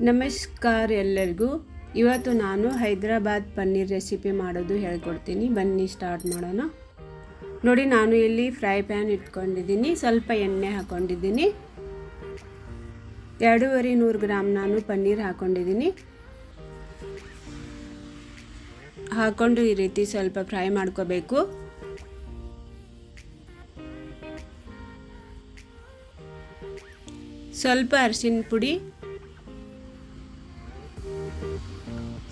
ನಮಸ್ಕಾರ ಎಲ್ಲರಿಗೂ. ಇವತ್ತು ನಾನು ಹೈದರಾಬಾದ್ ಪನ್ನೀರ್ ರೆಸಿಪಿ ಮಾಡೋದು ಹೇಳ್ಕೊಡ್ತೀನಿ. ಬನ್ನಿ ಸ್ಟಾರ್ಟ್ ಮಾಡೋಣ. ನೋಡಿ, ನಾನು ಇಲ್ಲಿ ಫ್ರೈ ಪ್ಯಾನ್ ಇಟ್ಕೊಂಡಿದ್ದೀನಿ. ಸ್ವಲ್ಪ ಎಣ್ಣೆ ಹಾಕ್ಕೊಂಡಿದ್ದೀನಿ. 250 ಗ್ರಾಮ್ ನಾನು ಪನ್ನೀರ್ ಹಾಕ್ಕೊಂಡಿದ್ದೀನಿ. ಹಾಕ್ಕೊಂಡು ಈ ರೀತಿ ಸ್ವಲ್ಪ ಫ್ರೈ ಮಾಡ್ಕೋಬೇಕು. ಸ್ವಲ್ಪ ಅರಿಶಿನ ಪುಡಿ,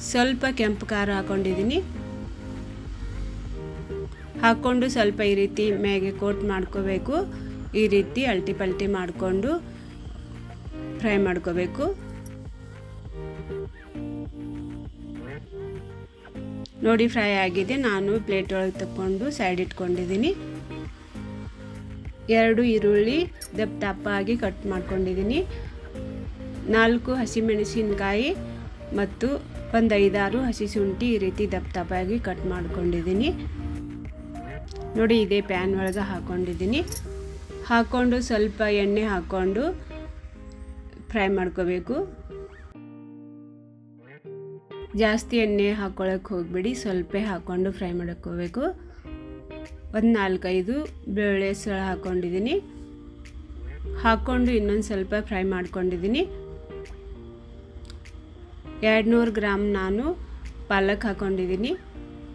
ಸ್ವಲ್ಪ ಕೆಂಪು ಖಾರ ಹಾಕ್ಕೊಂಡಿದ್ದೀನಿ. ಹಾಕ್ಕೊಂಡು ಸ್ವಲ್ಪ ಈ ರೀತಿ ಮೇಗೆ ಕೋಟ್ ಮಾಡ್ಕೋಬೇಕು. ಈ ರೀತಿ ಅಲ್ಟಿ ಪಲ್ಟಿ ಮಾಡಿಕೊಂಡು ಫ್ರೈ ಮಾಡ್ಕೋಬೇಕು. ನೋಡಿ, ಫ್ರೈ ಆಗಿದೆ. ನಾನು ಪ್ಲೇಟ್ ಒಳಗೆ ತಗೊಂಡು ಸೈಡ್ ಇಟ್ಕೊಂಡಿದ್ದೀನಿ. 2 ಈರುಳ್ಳಿ ದಪ್ಪಾಗಿ ಕಟ್ ಮಾಡ್ಕೊಂಡಿದ್ದೀನಿ. 4 ಹಸಿಮೆಣಸಿನಕಾಯಿ ಮತ್ತು ಒಂದು 5-6 ಹಸಿ ಶುಂಠಿ ಈ ರೀತಿ ದಪ್ಪಾಗಿ ಕಟ್ ಮಾಡ್ಕೊಂಡಿದ್ದೀನಿ. ನೋಡಿ, ಇದೇ ಪ್ಯಾನ್ ಒಳಗೆ ಹಾಕ್ಕೊಂಡಿದ್ದೀನಿ. ಹಾಕ್ಕೊಂಡು ಸ್ವಲ್ಪ ಎಣ್ಣೆ ಹಾಕ್ಕೊಂಡು ಫ್ರೈ ಮಾಡ್ಕೋಬೇಕು. ಜಾಸ್ತಿ ಎಣ್ಣೆ ಹಾಕ್ಕೊಳ್ಳೋಕೆ ಹೋಗ್ಬೇಡಿ, ಸ್ವಲ್ಪ ಹಾಕ್ಕೊಂಡು ಫ್ರೈ ಮಾಡ್ಕೋಬೇಕು. ಒಂದು 4-5 ಬೆಳ್ಳುಳ್ಳಿ ಸಳ ಹಾಕ್ಕೊಂಡಿದ್ದೀನಿ. ಹಾಕ್ಕೊಂಡು ಇನ್ನೊಂದು ಸ್ವಲ್ಪ ಫ್ರೈ ಮಾಡ್ಕೊಂಡಿದ್ದೀನಿ. 200 ಗ್ರಾಮ್ ನಾನು ಪಾಲಕ್ ಹಾಕ್ಕೊಂಡಿದ್ದೀನಿ.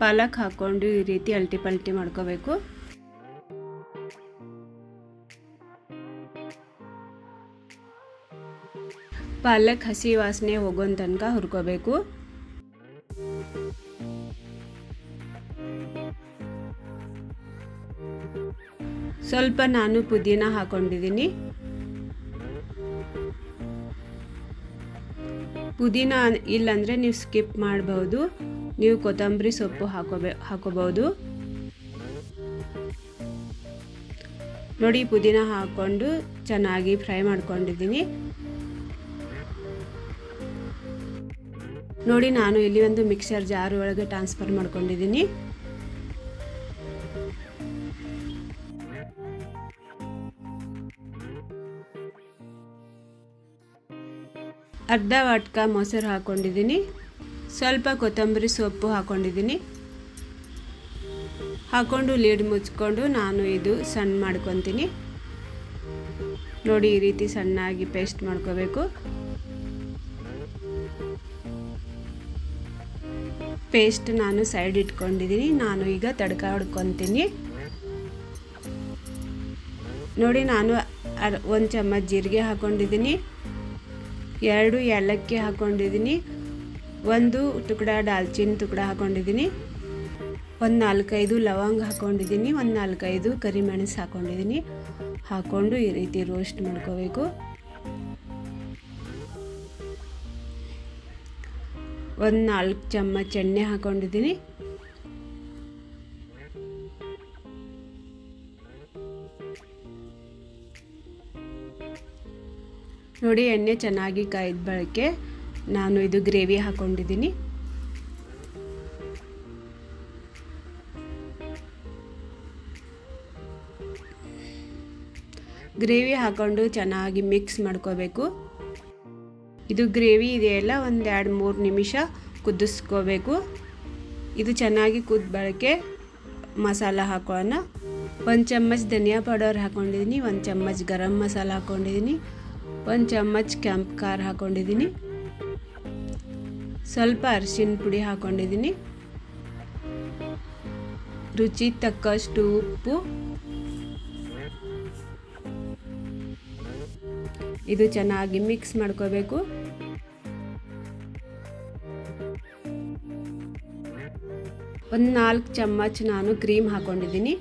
ಪಾಲಕ್ ಹಾಕ್ಕೊಂಡು ಈ ರೀತಿ ಅಲ್ಟಿ ಪಲ್ಟಿ ಮಾಡ್ಕೋಬೇಕು. ಪಾಲಕ್ ಹಸಿ ವಾಸನೆ ಹೋಗೋ ತನಕ ಹುರ್ಕೋಬೇಕು. ಸ್ವಲ್ಪ ನಾನು ಪುದೀನ ಹಾಕ್ಕೊಂಡಿದ್ದೀನಿ. ಪುದೀನ ಇಲ್ಲಾಂದರೆ ನೀವು ಸ್ಕಿಪ್ ಮಾಡಬಹುದು. ನೀವು ಕೊತ್ತಂಬರಿ ಸೊಪ್ಪು ಹಾಕೋಬಹುದು. ನೋಡಿ, ಪುದೀನ ಹಾಕ್ಕೊಂಡು ಚೆನ್ನಾಗಿ ಫ್ರೈ ಮಾಡ್ಕೊಂಡಿದ್ದೀನಿ. ನೋಡಿ, ನಾನು ಇಲ್ಲಿ ಒಂದು ಮಿಕ್ಸರ್ ಜಾರ್ ಒಳಗೆ ಟ್ರಾನ್ಸ್ಫರ್ ಮಾಡ್ಕೊಂಡಿದ್ದೀನಿ. ಅರ್ಧ ವಾಟ್ಕ ಮೊಸರು ಹಾಕ್ಕೊಂಡಿದ್ದೀನಿ. ಸ್ವಲ್ಪ ಕೊತ್ತಂಬರಿ ಸೊಪ್ಪು ಹಾಕ್ಕೊಂಡಿದ್ದೀನಿ. ಹಾಕ್ಕೊಂಡು ಲೀಡ್ ಮುಚ್ಕೊಂಡು ನಾನು ಇದು ಸಣ್ಣ ಮಾಡ್ಕೊತೀನಿ. ನೋಡಿ, ಈ ರೀತಿ ಸಣ್ಣಾಗಿ ಪೇಸ್ಟ್ ಮಾಡ್ಕೋಬೇಕು. ಪೇಸ್ಟ್ ನಾನು ಸೈಡ್ ಇಟ್ಕೊಂಡಿದ್ದೀನಿ. ನಾನು ಈಗ ತಡ್ಕ ಹೊಡ್ಕೊತೀನಿ. ನೋಡಿ, ನಾನು 1 ಚಮಚ ಜೀರಿಗೆ ಹಾಕ್ಕೊಂಡಿದ್ದೀನಿ. 2 ಏಲಕ್ಕಿ ಹಾಕ್ಕೊಂಡಿದ್ದೀನಿ. 1 ಟುಕಡ ದಾಲ್ಚಿನ್ನಿ ಟುಕಡ ಹಾಕ್ಕೊಂಡಿದ್ದೀನಿ. ಒಂದು 4-5 ಲವಂಗ ಹಾಕ್ಕೊಂಡಿದ್ದೀನಿ. ಒಂದು 4-5 ಕರಿಮೆಣಸು ಹಾಕ್ಕೊಂಡಿದ್ದೀನಿ. ಹಾಕ್ಕೊಂಡು ಈ ರೀತಿ ರೋಸ್ಟ್ ಮಾಡ್ಕೋಬೇಕು. ಒಂದು 4 ಚಮಚ ಎಣ್ಣೆ ಹಾಕ್ಕೊಂಡಿದ್ದೀನಿ. ನೋಡಿ, ಎಣ್ಣೆ ಚೆನ್ನಾಗಿ ಕಾಯ್ದ ಬಳಿಕೆ ನಾನು ಇದು ಗ್ರೇವಿ ಹಾಕ್ಕೊಂಡಿದ್ದೀನಿ. ಗ್ರೇವಿ ಹಾಕ್ಕೊಂಡು ಚೆನ್ನಾಗಿ ಮಿಕ್ಸ್ ಮಾಡ್ಕೋಬೇಕು. ಇದು ಗ್ರೇವಿ ಇದೆಯಲ್ಲ, ಒಂದು 2-3 ನಿಮಿಷ ಕುದಿಸ್ಕೋಬೇಕು. ಇದು ಚೆನ್ನಾಗಿ ಕುದ್ದ ಬಳಿಕೆ ಮಸಾಲ ಹಾಕೋಣ. 1 ಚಮಚ ಧನಿಯಾ ಪೌಡರ್ ಹಾಕ್ಕೊಂಡಿದ್ದೀನಿ. 1 ಚಮಚ ಗರಂ ಮಸಾಲ ಹಾಕ್ಕೊಂಡಿದ್ದೀನಿ. 1 ಚಮಚ ಕೆಂಪು ಖಾರ ಹಾಕ್ಕೊಂಡಿದ್ದೀನಿ. ಸ್ವಲ್ಪ ಅರಿಶಿನ ಪುಡಿ ಹಾಕ್ಕೊಂಡಿದ್ದೀನಿ. ರುಚಿ ತಕ್ಕಷ್ಟು ಉಪ್ಪು. ಇದು ಚೆನ್ನಾಗಿ ಮಿಕ್ಸ್ ಮಾಡ್ಕೋಬೇಕು. ಒಂದು 4 ಚಮಚ ನಾನು ಕ್ರೀಮ್ ಹಾಕ್ಕೊಂಡಿದ್ದೀನಿ.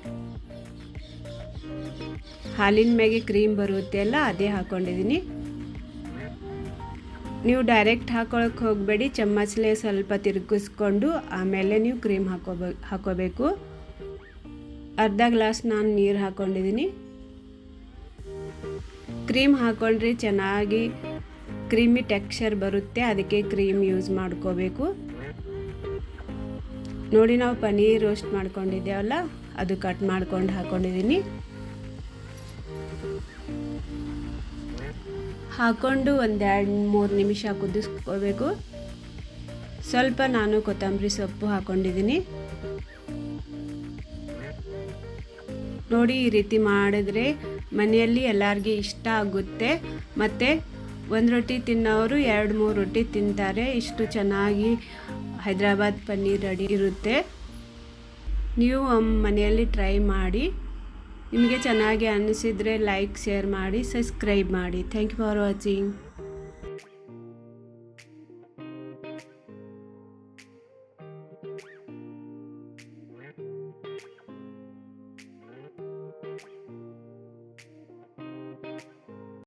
ಹಾಲಿನ ಮ್ಯಾಗೆ ಕ್ರೀಮ್ ಬರುತ್ತೆ ಅಲ್ಲ, ಅದೇ ಹಾಕ್ಕೊಂಡಿದ್ದೀನಿ. ನೀವು ಡೈರೆಕ್ಟ್ ಹಾಕೊಳ್ಳೋಕೆ ಹೋಗಬೇಡಿ. ಚಮಚಲೆ ಸ್ವಲ್ಪ ತಿರುಗಿಸ್ಕೊಂಡು ಆಮೇಲೆ ನೀವು ಕ್ರೀಮ್ ಹಾಕೋಬೇಕು. ಅರ್ಧ ಗ್ಲಾಸ್ ನಾನು ನೀರು ಹಾಕ್ಕೊಂಡಿದ್ದೀನಿ. ಕ್ರೀಮ್ ಹಾಕ್ಕೊಂಡ್ರೆ ಚೆನ್ನಾಗಿ ಕ್ರೀಮಿ ಟೆಕ್ಸ್ಚರ್ ಬರುತ್ತೆ, ಅದಕ್ಕೆ ಕ್ರೀಮ್ ಯೂಸ್ ಮಾಡ್ಕೋಬೇಕು. ನೋಡಿ, ನಾವು ಪನ್ನೀರ್ ರೋಸ್ಟ್ ಮಾಡ್ಕೊಂಡಿದ್ದೇವಲ್ಲ, ಅದು ಕಟ್ ಮಾಡ್ಕೊಂಡು ಹಾಕ್ಕೊಂಡಿದ್ದೀನಿ. ಹಾಕ್ಕೊಂಡು ಒಂದು 2-3 ನಿಮಿಷ ಕುದಿಸ್ಕೋಬೇಕು. ಸ್ವಲ್ಪ ನಾನು ಕೊತ್ತಂಬರಿ ಸೊಪ್ಪು ಹಾಕ್ಕೊಂಡಿದ್ದೀನಿ. ನೋಡಿ, ಈ ರೀತಿ ಮಾಡಿದ್ರೆ ಮನೆಯಲ್ಲಿ ಎಲ್ಲರಿಗೂ ಇಷ್ಟ ಆಗುತ್ತೆ. ಮತ್ತು ಒಂದು ರೊಟ್ಟಿ ತಿನ್ನೋರು 2-3 ರೊಟ್ಟಿ ತಿಂತಾರೆ. ಇಷ್ಟು ಚೆನ್ನಾಗಿ ಹೈದರಾಬಾದ್ ಪನ್ನೀರ್ ರೆಡಿ ಇರುತ್ತೆ. ನೀವು ಮನೆಯಲ್ಲಿ ಟ್ರೈ ಮಾಡಿ. ನಿಮಗೆ ಚೆನ್ನಾಗಿ ಅನಿಸಿದರೆ ಲೈಕ್, ಶೇರ್ ಮಾಡಿ, ಸಬ್ಸ್ಕ್ರೈಬ್ ಮಾಡಿ. Thank you for watching.